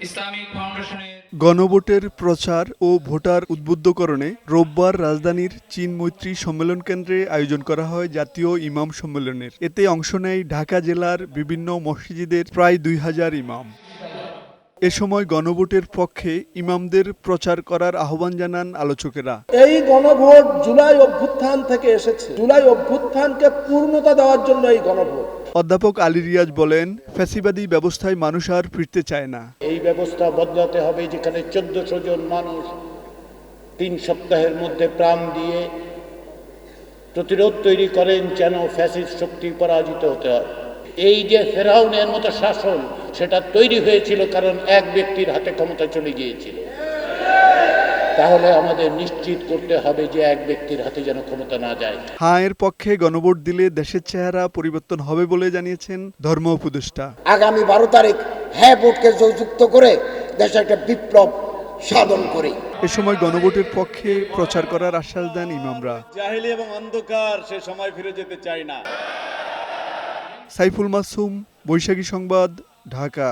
Islamic ফাউন্ডেশনের গণভোটের প্রচার ও ভোটার উদ্বুদ্ধকরণে রোববার রাজধানীর চীন মৈত্রী সম্মেলন কেন্দ্রে আয়োজন করা হয় জাতীয় ইমাম সম্মেলনের। এতে অংশ নেয় ঢাকা জেলার বিভিন্ন মসজিদের প্রায় ২,০০০ ইমাম। এ সময় গণভোটের পক্ষে ইমামদের প্রচার করার আহ্বান জানান আলোচকেরা। এই গণভোট জুলাই অভ্যুত্থান থেকে এসেছে। জুলাই অভ্যুত্থানকে পূর্ণতা দেওয়ার জন্য এই গণভোট। অধ্যাপক আলী রিয়াজ বলেন, ফ্যাসিবাদী ব্যবস্থায় মানুষ আর ফিরতে চায় না। এই ব্যবস্থা বদলাতে হবে, যেখানে ১৪০০ জন মানুষ ৩ সপ্তাহের মধ্যে প্রাণ দিয়ে প্রতিরোধ তৈরি করেন যেন ফ্যাসিস্ট শক্তি পরাজিত হতে হয়। এই যে ফেরাউনের মতো শাসন, সেটা তৈরি হয়েছিল কারণ এক ব্যক্তির হাতে ক্ষমতা চলে গিয়েছিল। তাহলে আমাদের নিশ্চিত করতে হবে যে এক ব্যক্তির হাতে যেন ক্ষমতা না যায়। হ্যাঁ এর পক্ষে গণভোট দিলে দেশের চেহারা পরিবর্তন হবে বলে জানিয়েছেন ধর্ম উপদেষ্টা। আগামী ১২ তারিখ হ্যাঁ ভোটকে যুক্ত করে দেশে একটা বিপ্লব সাধন করি। এ সময় গণভোটের পক্ষে প্রচার করার আশ্বাস দেন ইমামরা। জাহেলি এবং অন্ধকার সে সময় ফিরে যেতে চায় না। সাইফুল মাসুম, বৈশাখী সংবাদ, ঢাকা।